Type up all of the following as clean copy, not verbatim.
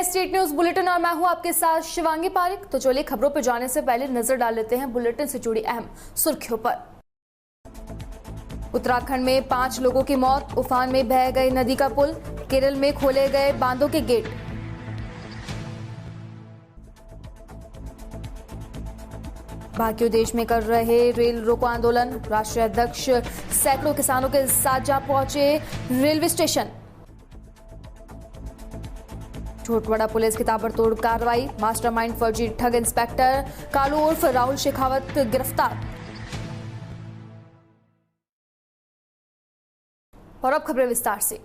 State news bulletin और मैं हूं आपके साथ शिवांगी पारिक। तो चलिए खबरों पर जाने से पहले नजर डाल लेते हैं बुलेटिन से जुड़ी अहम सुर्खियों पर। उत्तराखंड में 5 लोगों की मौत, उफान में बह गई नदी का पुल, केरल में खोले गए बांधों के गेट। बाकी देश में कर रहे रेल रोको आंदोलन, राष्ट्रीय अध्यक्ष सैकड़ों किसानों के साथ जा पहुंचे रेलवे स्टेशन। झोटवाड़ा पुलिस की ताबड़तोड़ कार्रवाई, मास्टरमाइंड फर्जी ठग इंस्पेक्टर कालू उर्फ राहुल शेखावत गिरफ्तार। और अब खबरें विस्तार से।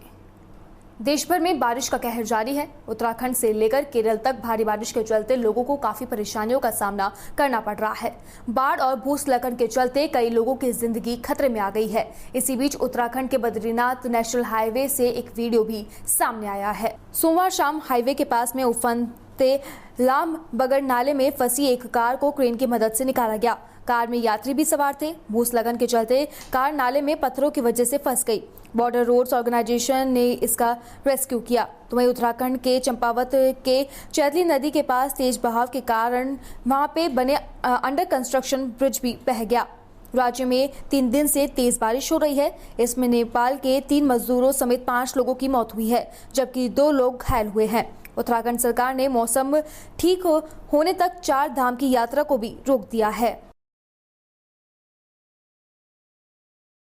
देश भर में बारिश का कहर जारी है। उत्तराखंड से लेकर केरल तक भारी बारिश के चलते लोगों को काफी परेशानियों का सामना करना पड़ रहा है। बाढ़ और भूस्खलन के चलते कई लोगों की जिंदगी खतरे में आ गई है। इसी बीच उत्तराखंड के बद्रीनाथ नेशनल हाईवे से एक वीडियो भी सामने आया है। सोमवार शाम हाईवे के पास में उफनते लाम बगड़ नाले में फंसी एक कार को क्रेन की मदद से निकाला गया। कार में यात्री भी सवार थे। भूस्खलन के चलते कार नाले में पत्थरों की वजह से फंस गई। बॉर्डर रोड्स ऑर्गेनाइजेशन ने इसका रेस्क्यू किया। तो वहीं उत्तराखंड के चंपावत के चैतली नदी के पास तेज बहाव के कारण वहां पे बने अंडर कंस्ट्रक्शन ब्रिज भी बह गया। राज्य में 3 दिन से तेज बारिश हो रही है। इसमें नेपाल के 3 मजदूरों समेत 5 लोगों की मौत हुई है, जबकि 2 लोग घायल हुए हैं। उत्तराखंड सरकार ने मौसम ठीक होने तक 4 धाम की यात्रा को भी रोक दिया है।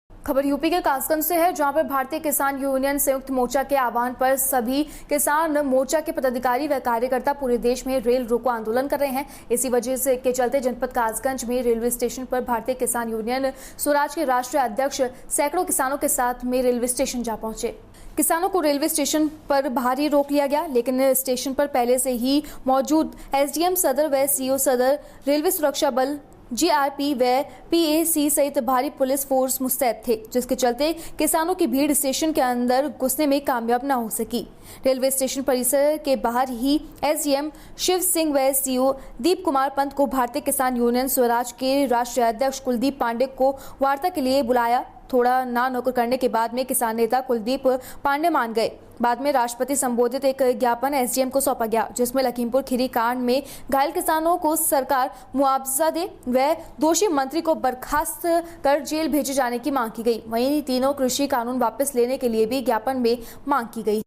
खबर यूपी के कासगंज से है, जहां पर भारतीय किसान यूनियन संयुक्त मोर्चा के आह्वान पर सभी किसान मोर्चा के पदाधिकारी व कार्यकर्ता पूरे देश में रेल रोको आंदोलन कर रहे हैं। इसी वजह से के चलते जनपद कासगंज में रेलवे स्टेशन पर भारतीय किसान यूनियन स्वराज के राष्ट्रीय अध्यक्ष सैकड़ों किसानों के साथ में रेलवे स्टेशन जा पहुंचे। किसानों को रेलवे स्टेशन पर बाहर ही रोक लिया गया, लेकिन स्टेशन पर पहले से ही मौजूद एसडीएम सदर व सीओ सदर, रेलवे सुरक्षा बल, जीआरपी व पीएसी सहित भारी पुलिस फोर्स मुस्तैद थे, जिसके चलते किसानों की भीड़ स्टेशन के अंदर घुसने में कामयाब न हो सकी। रेलवे स्टेशन परिसर के बाहर ही एसडीएम शिव सिंह व सीओ दीप कुमार पंत को भारतीय किसान यूनियन स्वराज के राष्ट्रीय अध्यक्ष कुलदीप पांडे को वार्ता के लिए बुलाया। थोड़ा ना नौकर करने के बाद में किसान नेता कुलदीप पांडे मान गए। बाद में राष्ट्रपति संबोधित एक ज्ञापन एसडीएम को सौंपा गया, जिसमें लखीमपुर खीरी कांड में घायल किसानों को सरकार मुआवजा दे व दोषी मंत्री को बर्खास्त कर जेल भेजे जाने की मांग की गई। वहीं तीनों कृषि कानून वापस लेने के लिए भी ज्ञापन में मांग की गई।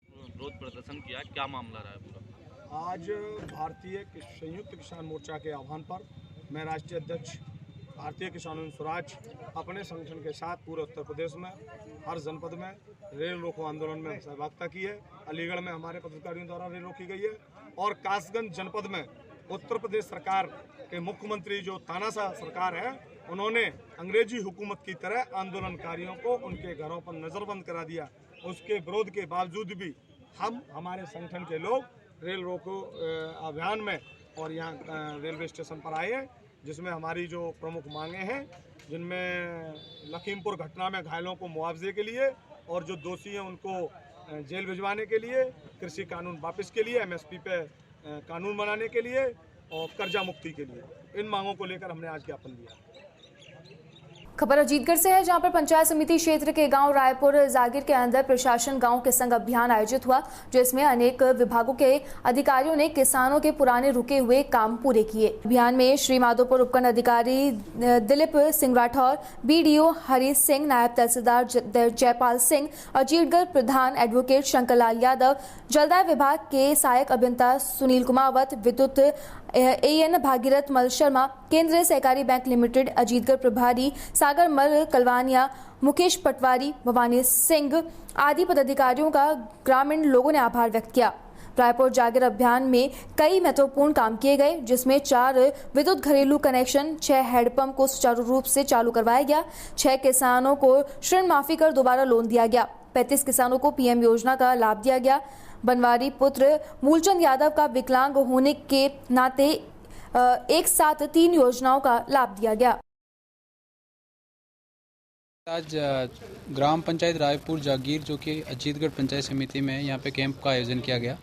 विरोध प्रदर्शन किया, क्या मामला रहा है पूरा? आज भारतीय संयुक्त किसान मोर्चा के आह्वान पर मैं राष्ट्रीय अध्यक्ष भारतीय किसान यूनियन स्वराज अपने संगठन के साथ पूरे उत्तर प्रदेश में हर जनपद में रेल रोको आंदोलन में सहभागिता की है। अलीगढ़ में हमारे पदाधिकारियों द्वारा रेल रोकी गई है और कासगंज जनपद में उत्तर प्रदेश सरकार के मुख्यमंत्री जो तानाशाह सरकार है, उन्होंने अंग्रेजी हुकूमत की तरह आंदोलनकारियों को उनके घरों पर नज़रबंद करा दिया। उसके विरोध के बावजूद भी हम हमारे संगठन के लोग रेल रोको अभियान में और यहाँ रेलवे स्टेशन पर आए हैं, जिसमें हमारी जो प्रमुख मांगे हैं, जिनमें लखीमपुर घटना में घायलों को मुआवजे के लिए और जो दोषी हैं उनको जेल भिजवाने के लिए, कृषि कानून वापस के लिए, एमएसपी पे कानून बनाने के लिए और कर्जा मुक्ति के लिए, इन मांगों को लेकर हमने आज ज्ञापन दिया। खबर अजीतगढ़ से है, जहां पर पंचायत समिति क्षेत्र के गांव रायपुर जागीर के अंदर प्रशासन गांव के संग अभियान आयोजित हुआ, जिसमें अनेक विभागों के अधिकारियों ने किसानों के पुराने रुके हुए काम पूरे किए। अभियान में श्री माधोपुर उपखंड अधिकारी दिलीप सिंह राठौर, बीडीओ हरीश सिंह, नायब तहसीलदार जयपाल सिंह, अजीतगढ़ प्रधान एडवोकेट शंकरलाल यादव, जलदाय विभाग के सहायक अभियंता सुनील कुमावत, विद्युत एएन भागीरथ मल शर्मा, केंद्रीय सहकारी बैंक लिमिटेड अजीतगढ़ प्रभारी सागर मल कलवानिया, मुकेश पटवारी, भवानी सिंह आदि पदाधिकारियों का ग्रामीण लोगों ने आभार व्यक्त किया। रायपुर जागीर अभियान में कई महत्वपूर्ण काम किए गए, जिसमें 4 विद्युत घरेलू कनेक्शन, 6 हैंडपंप को सुचारू रूप से चालू करवाया गया, 6 किसानों को ऋण माफी कर दोबारा लोन दिया गया, 35 किसानों को पीएम योजना का लाभ दिया गया। बनवारी पुत्र मूलचंद यादव का विकलांग होने के नाते एक साथ 3 योजनाओं का लाभ दिया गया। आज ग्राम पंचायत रायपुर जागीर, जो कि अजीतगढ़ पंचायत समिति में, यहाँ पे कैंप का आयोजन किया गया।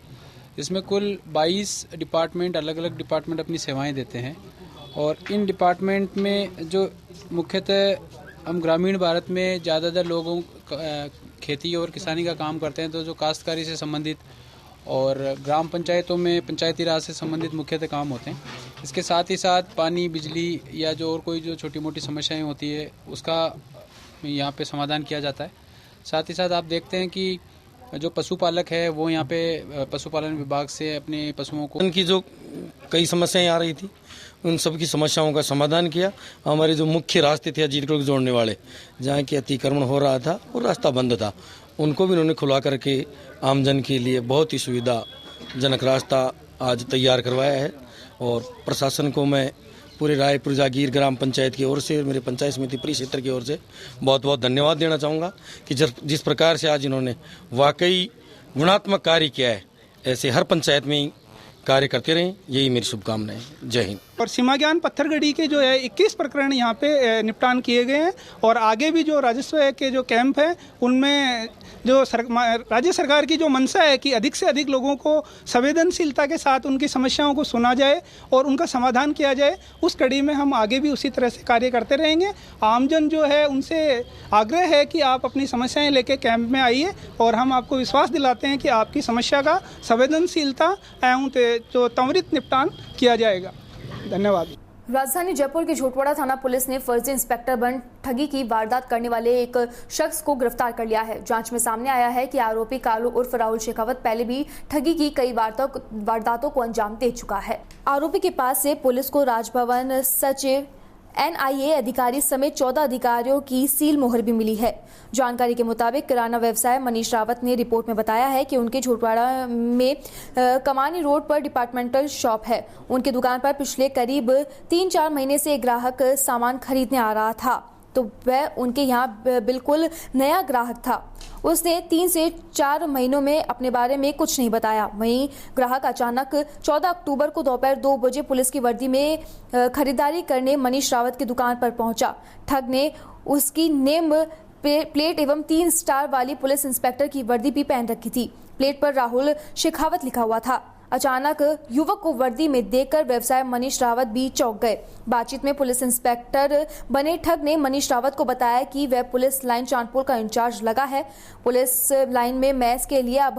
इसमें कुल 22 डिपार्टमेंट, अलग अलग डिपार्टमेंट अपनी सेवाएं देते हैं और इन डिपार्टमेंट में जो मुख्यतः हम ग्रामीण भारत में ज़्यादातर लोगों खेती और किसानी का काम करते हैं, तो जो काश्तकारी से संबंधित और ग्राम पंचायतों में पंचायती राज से संबंधित मुख्यतः काम होते हैं। इसके साथ ही साथ पानी, बिजली या जो और कोई जो छोटी मोटी समस्याएं होती है उसका यहाँ पे समाधान किया जाता है। साथ ही साथ आप देखते हैं कि जो पशुपालक है वो यहाँ पे पशुपालन विभाग से अपने पशुओं को उनकी जो कई समस्याएं आ रही थी उन सब की समस्याओं का समाधान किया। हमारे जो मुख्य रास्ते थे अजीतगढ़ को जोड़ने वाले, जहाँ की अतिक्रमण हो रहा था और रास्ता बंद था, उनको भी उन्होंने खुला करके आमजन के लिए बहुत ही सुविधाजनक रास्ता आज तैयार करवाया है। और प्रशासन को मैं पूरे रायपुर जागीर ग्राम पंचायत की ओर से, मेरे पंचायत समिति परिक्षेत्र की ओर से बहुत बहुत धन्यवाद देना चाहूँगा कि जिस प्रकार से आज इन्होंने वाकई गुणात्मक कार्य किया है, ऐसे हर पंचायत में कार्य करते रहें, यही मेरी शुभकामनाएं। जय हिंद। और सीमा ज्ञान पत्थरगढ़ी के जो है 21 प्रकरण यहाँ पे निपटान किए गए हैं और आगे भी जो राजस्व के जो कैंप है उनमें जो राज्य सरकार की जो मंशा है कि अधिक से अधिक लोगों को संवेदनशीलता के साथ उनकी समस्याओं को सुना जाए और उनका समाधान किया जाए, उस कड़ी में हम आगे भी उसी तरह से कार्य करते रहेंगे। आमजन जो है उनसे आग्रह है कि आप अपनी समस्याएं लेके कैंप में आइए और हम आपको विश्वास दिलाते हैं कि आपकी समस्या का संवेदनशीलता एवं जो त्वरित निपटान किया जाएगा। धन्यवाद। राजधानी जयपुर की झोटवाड़ा थाना पुलिस ने फर्जी इंस्पेक्टर बन ठगी की वारदात करने वाले एक शख्स को गिरफ्तार कर लिया है। जांच में सामने आया है कि आरोपी कालू उर्फ राहुल शेखावत पहले भी ठगी की कई वारदातों को अंजाम दे चुका है। आरोपी के पास से पुलिस को राजभवन सचिव, NIA अधिकारी समेत 14 अधिकारियों की सील मोहर भी मिली है। जानकारी के मुताबिक किराना व्यवसाय मनीष रावत ने रिपोर्ट में बताया है कि उनके झोटवाड़ा में कमानी रोड पर डिपार्टमेंटल शॉप है। उनकी दुकान पर पिछले करीब 3-4 महीने से एक ग्राहक सामान खरीदने आ रहा था, तो वह उनके यहाँ बिल्कुल नया ग्राहक था। उसने 3 से 4 महीनों में अपने बारे में कुछ नहीं बताया। वहीं ग्राहक अचानक 14 अक्टूबर को दोपहर 2 बजे पुलिस की वर्दी में खरीदारी करने मनीष रावत की दुकान पर पहुंचा। ठग ने उसकी नेम प्लेट एवं 3 स्टार वाली पुलिस इंस्पेक्टर की वर्दी भी पहन रखी थी। प्लेट पर राहुल शेखावत लिखा हुआ था। अचानक युवक को वर्दी में देखकर व्यवसाय मनीष रावत भी चौंक गए। बातचीत में पुलिस इंस्पेक्टर बने ठग ने मनीष रावत को बताया कि वह पुलिस लाइन चांदपुर का इंचार्ज लगा है। पुलिस लाइन में मैच के लिए अब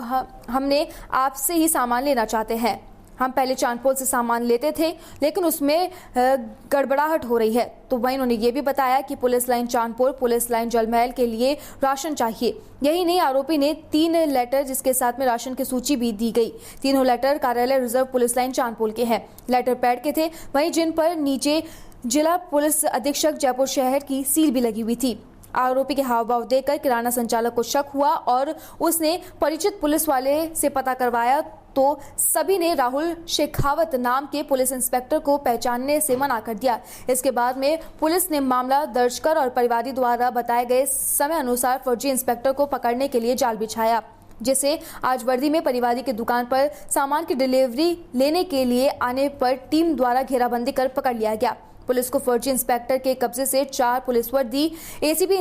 हमने आपसे ही सामान लेना चाहते हैं। हम पहले चांदपुर से सामान लेते थे लेकिन उसमें गड़बड़ाहट हो रही है। तो वहीं उन्होंने ये भी बताया कि police line Chandpur, police line Jalmahal के लिए राशन चाहिए। यही नहीं, आरोपी ने 3 लेटर जिसके साथ में राशन की सूची भी दी गई। तीनों लेटर कार्यालय रिजर्व पुलिस लाइन चांदपुर के हैं। लेटर पैड के थे, वहीं जिन पर नीचे जिला पुलिस अधीक्षक जयपुर शहर की सील भी लगी हुई थी। आरोपी के हाव भाव देखकर किराना संचालक को शक हुआ और उसने परिचित पुलिस वाले से पता करवाया, तो सभी ने राहुल शेखावत नाम के पुलिस इंस्पेक्टर को पहचानने से मना कर दिया। इसके बाद में पुलिस ने मामला दर्ज कर और परिवादी द्वारा बताए गए समय अनुसार फर्जी इंस्पेक्टर को पकड़ने के लिए जाल बिछाया, जिसे आज वर्दी में परिवादी की दुकान पर सामान की डिलीवरी लेने के लिए आने पर टीम द्वारा घेराबंदी कर पकड़ लिया गया। पुलिस को फर्जी इंस्पेक्टर के कब्जे से 4 पुलिस वर्दी, ACP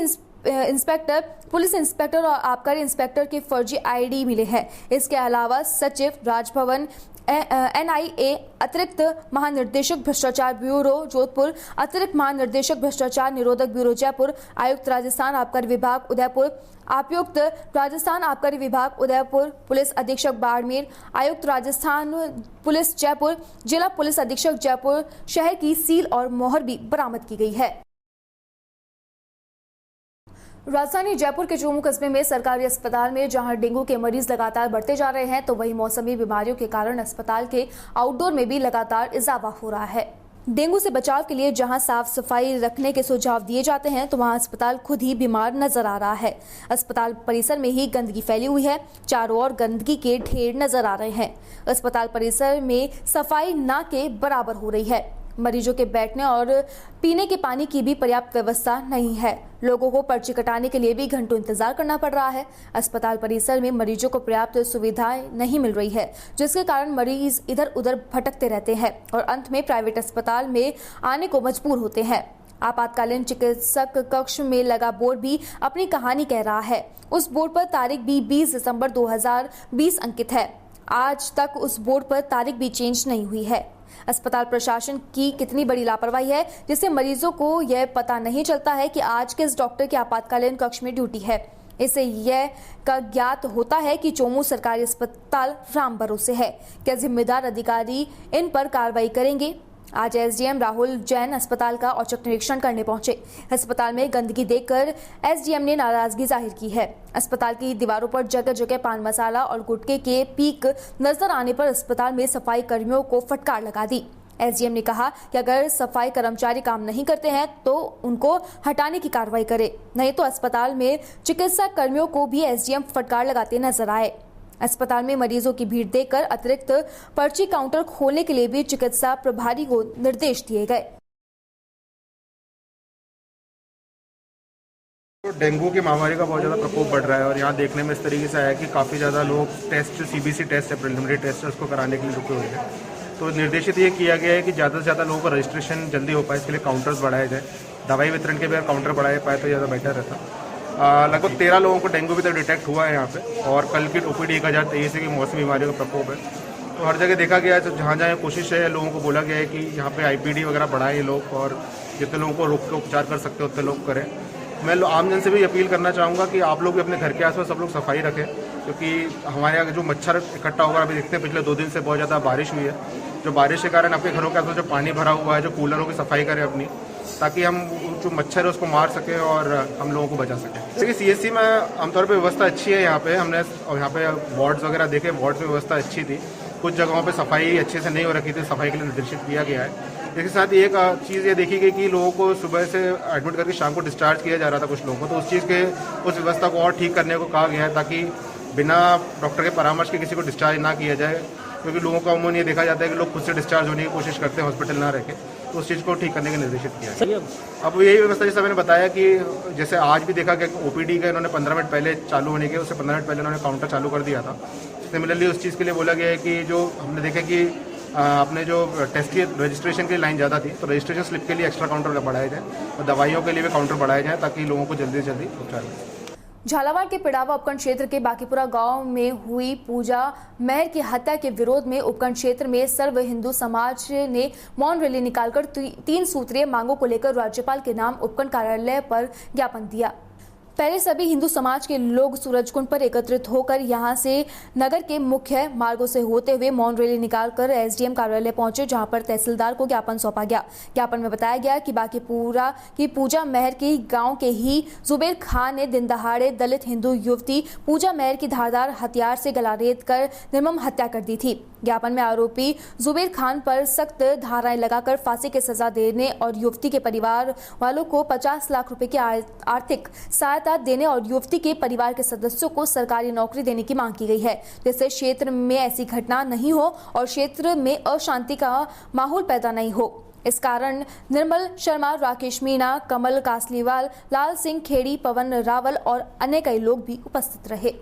इंस्पेक्टर, पुलिस इंस्पेक्टर और आबकारी इंस्पेक्टर के फर्जी ID मिले हैं। इसके अलावा सचिव राजभवन, NIA, अतिरिक्त महानिर्देशक भ्रष्टाचार ब्यूरो जोधपुर, अतिरिक्त महानिर्देशक भ्रष्टाचार निरोधक ब्यूरो जयपुर, आयुक्त राजस्थान आबकारी विभाग उदयपुर, आयुक्त राजस्थान आबकारी विभाग उदयपुर, पुलिस अधीक्षक बाड़मेर, आयुक्त राजस्थान पुलिस जयपुर, जिला पुलिस अधीक्षक जयपुर शहर की सील और मोहर भी बरामद की गई है। राजधानी जयपुर के चूमू कस्बे में सरकारी अस्पताल में जहां डेंगू के मरीज लगातार बढ़ते जा रहे हैं, तो वहीं मौसमी बीमारियों के कारण अस्पताल के आउटडोर में भी लगातार इजाफा हो रहा है। डेंगू से बचाव के लिए जहां साफ सफाई रखने के सुझाव दिए जाते हैं, तो वहां अस्पताल खुद ही बीमार नजर आ रहा है। अस्पताल परिसर में ही गंदगी फैली हुई है, चारों ओर गंदगी के ढेर नजर आ रहे हैं। अस्पताल परिसर में सफाई न के बराबर हो रही है। मरीजों के बैठने और पीने के पानी की भी पर्याप्त व्यवस्था नहीं है। लोगों को पर्ची कटाने के लिए भी घंटों इंतजार करना पड़ रहा है। अस्पताल परिसर में मरीजों को पर्याप्त सुविधाएं नहीं मिल रही है, जिसके कारण मरीज इधर उधर भटकते रहते हैं और अंत में प्राइवेट अस्पताल में आने को मजबूर होते हैं। आपातकालीन चिकित्सक कक्ष में लगा बोर्ड भी अपनी कहानी कह रहा है। उस बोर्ड पर तारीख भी 20 दिसंबर 2020 अंकित है। आज तक उस बोर्ड पर तारीख भी चेंज नहीं हुई है। अस्पताल प्रशासन की कितनी बड़ी लापरवाही है, जिससे मरीजों को यह पता नहीं चलता है कि आज किस डॉक्टर के आपातकालीन कक्ष में ड्यूटी है। इससे यह का ज्ञात होता है कि चोमू सरकारी अस्पताल राम भरोसे है। क्या जिम्मेदार अधिकारी इन पर कार्रवाई करेंगे? आज एसडीएम राहुल जैन अस्पताल का औचक निरीक्षण करने पहुंचे। अस्पताल में गंदगी देखकर एसडीएम ने नाराजगी जाहिर की है। अस्पताल की दीवारों पर जगह जगह पान मसाला और गुटखे के पीक नजर आने पर अस्पताल में सफाई कर्मियों को फटकार लगा दी। एसडीएम ने कहा कि अगर सफाई कर्मचारी काम नहीं करते हैं तो उनको हटाने की कार्रवाई करे, नहीं तो अस्पताल में चिकित्सा कर्मियों को भी एसडीएम फटकार लगाते नजर आए। अस्पताल में मरीजों की भीड़ देखकर अतिरिक्त पर्ची काउंटर खोलने के लिए भी चिकित्सा प्रभारी को निर्देश दिए गए। डेंगू की महामारी का बहुत ज़्यादा प्रकोप बढ़ रहा है और यहाँ देखने में इस तरीके से आया है कि काफ़ी ज़्यादा लोग टेस्ट सीबीसी टेस्ट है, प्रिलिमिनरी टेस्ट है, उसको कराने के लिए रुके हुए हैं। तो निर्देशित ये किया गया है कि ज़्यादा से ज़्यादा लोगों का रजिस्ट्रेशन जल्दी हो पाए, इसके लिए काउंटर्स बढ़ाए जाए। दवाई वितरण के भी अगर काउंटर बढ़ाए पाए तो ज़्यादा बेटर रहता। लगभग 13 लोगों को डेंगू भी तक डिटेक्ट हुआ है यहाँ पे और कल की ओपीडी 1023 की मौसमी बीमारियों का प्रकोप है। तो हर जगह देखा गया है, तो जहाँ जहाँ कोशिश है लोगों को बोला गया है कि यहाँ पे आईपीडी वगैरह बढ़ाएं ये लोग और जितने लोगों को रोक के उपचार कर सकते हो उतने लोग करें। मैं आमजन से भी अपील करना चाहूँगा कि आप लोग भी अपने घर के आसपास सब लोग सफाई रखें, क्योंकि हमारे यहाँ जो मच्छर इकट्ठा होगा अभी देखते हैं पिछले 2 दिन से बहुत ज़्यादा बारिश हुई है। जो बारिश के कारण आपके घरों के आसपास जो पानी भरा हुआ है, जो कूलरों की सफाई करें अपनी, ताकि हम जो मच्छर है उसको मार सकें और हम लोगों को बचा सकें। जैसे कि सीएससी में आमतौर पे व्यवस्था अच्छी है यहाँ पे, हमने यहाँ पे वार्ड्स वगैरह देखे, वार्ड्स में व्यवस्था अच्छी थी। कुछ जगहों पे सफाई अच्छे से नहीं हो रखी थी, सफाई के लिए निर्देशित किया गया है। इसके साथ ही एक चीज़ ये देखी गई कि लोगों को सुबह से एडमिट करके शाम को डिस्चार्ज किया जा रहा था कुछ लोगों को, तो उस चीज़ के उस व्यवस्था को और ठीक करने को कहा गया है ताकि बिना डॉक्टर के परामर्श के किसी को डिस्चार्ज ना किया जाए, क्योंकि लोगों का अमूमन ये देखा जाता है कि लोग खुद से डिस्चार्ज होने की कोशिश करते हैं हॉस्पिटल ना रह के, तो उस चीज़ को ठीक करने का निर्देशित किया है। अब यही व्यवस्था जैसा मैंने बताया कि जैसे आज भी देखा गया ओपीडी का इन्होंने 15 मिनट पहले चालू होने के, उससे 15 मिनट पहले उन्होंने काउंटर चालू कर दिया था। सिमिलरली उस चीज़ के लिए बोला गया है कि जो हमने देखा कि अपने जो टेस्ट की रजिस्ट्रेशन की लाइन ज़्यादा थी, तो रजिस्ट्रेशन स्लिप के लिए एक्स्ट्रा काउंटर बढ़ाए जाए और दवाइयों के लिए भी काउंटर बढ़ाए जाए ताकि लोगों को जल्दी से जल्दी उपचार मिले। झालावाड़ के पिड़ावा उपखंड क्षेत्र के बाकीपुरा गांव में हुई पूजा मेहर की हत्या के विरोध में उपखंड क्षेत्र में सर्व हिंदू समाज ने मौन रैली निकालकर 3 सूत्रीय मांगों को लेकर राज्यपाल के नाम उपखंड कार्यालय पर ज्ञापन दिया। पहले सभी हिंदू समाज के लोग सूरजकुंड पर एकत्रित होकर यहां से नगर के मुख्य मार्गों से होते हुए मौन रैली निकालकर एसडीएम कार्यालय पहुंचे, जहां पर तहसीलदार को ज्ञापन सौंपा गया। ज्ञापन में बताया गया कि बाकीपुरा की पूजा मेहर की गांव के ही जुबेर खान ने दिन दहाड़े दलित हिंदू युवती पूजा मेहर की धारदार हथियार से गला रेत कर निर्मम हत्या कर दी थी। ज्ञापन में आरोपी जुबेर खान पर सख्त धाराएं लगाकर फांसी की सजा देने और युवती के परिवार वालों को 50 लाख रुपए की आर्थिक सहायता देने और युवती के परिवार के सदस्यों को सरकारी नौकरी देने की मांग की गई है, जिससे क्षेत्र में ऐसी घटना नहीं हो और क्षेत्र में अशांति का माहौल पैदा नहीं हो। इस कारण निर्मल शर्मा, राकेश मीणा, कमल कासलीवाल, लाल सिंह खेड़ी, पवन रावल और अन्य कई लोग भी उपस्थित रहे।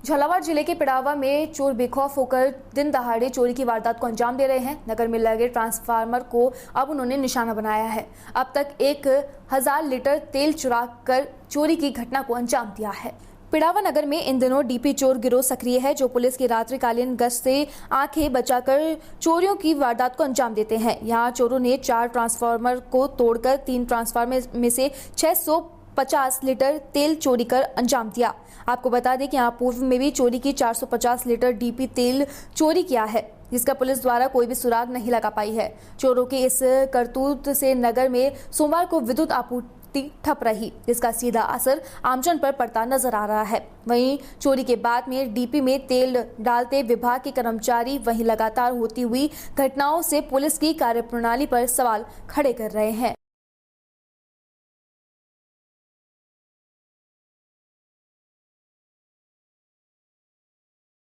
झालावाड़ जिले के पिड़ावा में चोर बेखौफ होकर दिन दहाड़े चोरी की वारदात को अंजाम दे रहे हैं। नगर में लगे ट्रांसफार्मर को अब उन्होंने निशाना बनाया है। अब तक 1000 लीटर तेल चुरा कर चोरी की घटना को अंजाम दिया है। पिड़ावा नगर में इन दिनों डीपी चोर गिरोह सक्रिय है, जो पुलिस की रात्रिकालीन गश्त से आंखें बचाकर चोरियों की वारदात को अंजाम देते हैं। यहाँ चोरों ने 4 ट्रांसफार्मर को तोड़कर 3 ट्रांसफार्मर में से 650 लीटर तेल चोरी कर अंजाम दिया। आपको बता दें कि यहाँ पूर्व में भी चोरी की 450 लीटर डीपी तेल चोरी किया है, जिसका पुलिस द्वारा कोई भी सुराग नहीं लगा पाई है। चोरों की इस करतूत से नगर में सोमवार को विद्युत आपूर्ति ठप रही, जिसका सीधा असर आमजन पर पड़ता नजर आ रहा है। वहीं चोरी के बाद में डीपी में तेल डालते विभाग के कर्मचारी वहीं लगातार होती हुई घटनाओं से पुलिस की कार्यप्रणाली पर सवाल खड़े कर रहे हैं।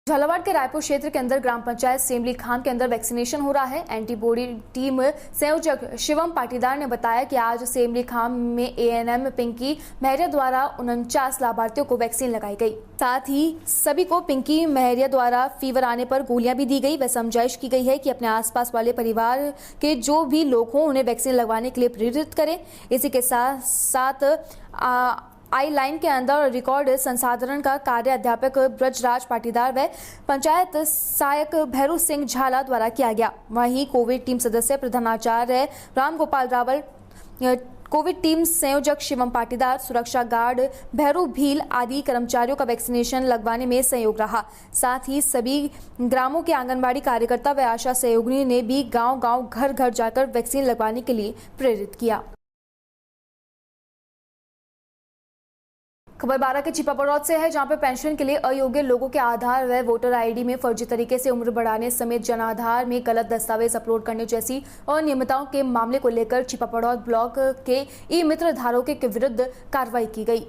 झालावाड़ के रायपुर क्षेत्र के अंदर ग्राम पंचायत सेमली खान के अंदर वैक्सीनेशन हो रहा है। एंटीबॉडी टीम संयोजक शिवम पाटीदार ने बताया कि आज सेमली खान में एएनएम पिंकी महरिया द्वारा 49 लाभार्थियों को वैक्सीन लगाई गई। साथ ही सभी को पिंकी महरिया द्वारा फीवर आने पर गोलियां भी दी गई व समझाइश की गई है कि अपने आसपास वाले परिवार के जो भी लोग हों उन्हें वैक्सीन लगवाने के लिए प्रेरित करें। इसी के साथ आई लाइन के अंदर रिकॉर्ड संसाधन का कार्य अध्यापक ब्रजराज पाटीदार व पंचायत सहायक भैरू सिंह झाला द्वारा किया गया। वहीं कोविड टीम सदस्य प्रधानाचार्य राम गोपाल रावल, कोविड टीम संयोजक शिवम पाटीदार, सुरक्षा गार्ड भैरू भील आदि कर्मचारियों का वैक्सीनेशन लगवाने में सहयोग रहा। साथ ही सभी ग्रामों के आंगनबाड़ी कार्यकर्ता व आशा सहयोगिनी ने भी गांव-गांव, घर-घर जाकर वैक्सीन लगवाने के लिए प्रेरित किया। खबर 12 के छिपापड़ौद से है, जहां पर पेंशन के लिए अयोग्य लोगों के आधार व वोटर आईडी में फर्जी तरीके से उम्र बढ़ाने समेत जन आधार में गलत दस्तावेज अपलोड करने जैसी अनियमितताओं के मामले को लेकर छिपापड़ौद ब्लॉक के ई मित्र धारकों के विरुद्ध कार्रवाई की गई।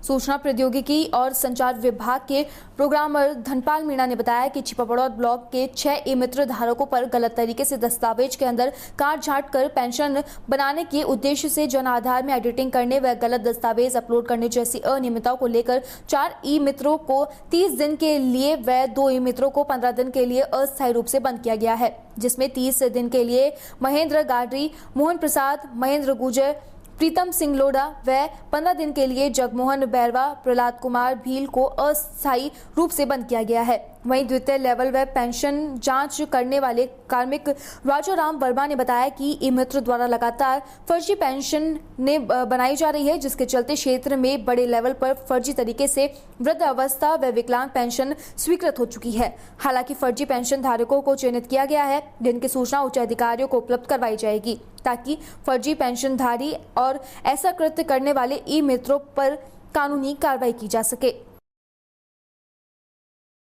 सूचना प्रौद्योगिकी और संचार विभाग के प्रोग्रामर धनपाल मीणा ने बताया कि छिपापड़ौद ब्लॉक के 6 ई मित्र धारकों पर गलत तरीके से दस्तावेज के अंदर काट छांट कर पेंशन बनाने के उद्देश्य से जन आधार में एडिटिंग करने व गलत दस्तावेज अपलोड करने जैसी अनियमितताओं को लेकर 4 ई मित्रों को 30 दिन के लिए व 2 ई मित्रों को 15 दिन के लिए अस्थायी रूप से बंद किया गया है, जिसमें 30 दिन के लिए महेंद्र गाडरी, मोहन प्रसाद, महेंद्र गुजर, प्रीतम सिंह लोढ़ा व 15 दिन के लिए जगमोहन बैरवा, प्रहलाद कुमार भील को अस्थायी रूप से बंद किया गया है। वहीं द्वितीय लेवल व पेंशन जांच करने वाले कार्मिक राजाराम वर्मा ने बताया कि ई मित्र द्वारा लगातार फर्जी पेंशन ने बनाई जा रही है, जिसके चलते क्षेत्र में बड़े लेवल पर फर्जी तरीके से वृद्ध अवस्था व विकलांग पेंशन स्वीकृत हो चुकी है। हालांकि फर्जी पेंशन धारकों को चयनित किया गया है, जिनकी सूचना उच्च अधिकारियों को उपलब्ध करवाई जाएगी, ताकि फर्जी पेंशनधारी और ऐसा कृत्य करने वाले ई मित्रों पर कानूनी कार्रवाई की जा सके।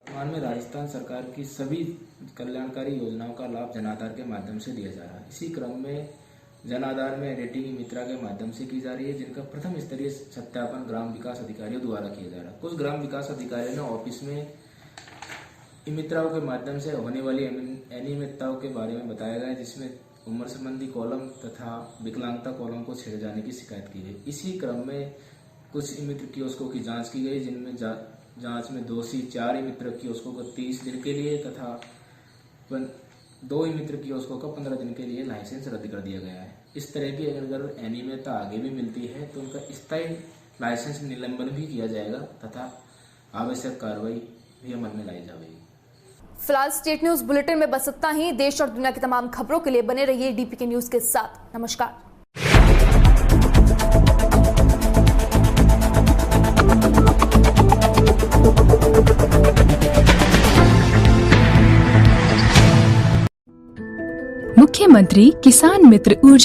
वर्तमान में राजस्थान सरकार की सभी कल्याणकारी योजनाओं का लाभ जन आधार के माध्यम से दिया जा रहा है। इसी क्रम में जन आधार में एडिटिंग ई मित्रा के माध्यम से की जा रही है, जिनका प्रथम स्तरीय सत्यापन ग्राम विकास अधिकारियों द्वारा किया जा रहा है। कुछ ग्राम विकास अधिकारियों ने ऑफिस में ई मित्राओं के माध्यम से होने वाली अनियमितताओं के बारे में बताया गया, जिसमें उम्र संबंधी कॉलम तथा विकलांगता कॉलम को छेड़े जाने की शिकायत की गई। इसी क्रम में कुछ ई मित्र कियोस्कों की जांच की गई, जिनमें जांच में दोषी 4 ई मित्र कियोस्कों को 30 दिन के लिए तथा 2 ई मित्र कियोस्कों का 15 दिन के लिए लाइसेंस रद्द कर दिया गया है। इस तरह की अगर अनियमितता आगे भी मिलती है तो उनका स्थायी लाइसेंस निलंबन भी किया जाएगा तथा आवश्यक कार्रवाई भी अमल में लाई जाएगी। फिलहाल स्टेट न्यूज बुलेटिन में बस इतना ही। देश और दुनिया की तमाम खबरों के लिए बने रहिए डीपीके न्यूज के साथ। नमस्कार। मुख्यमंत्री किसान मित्र ऊर्जा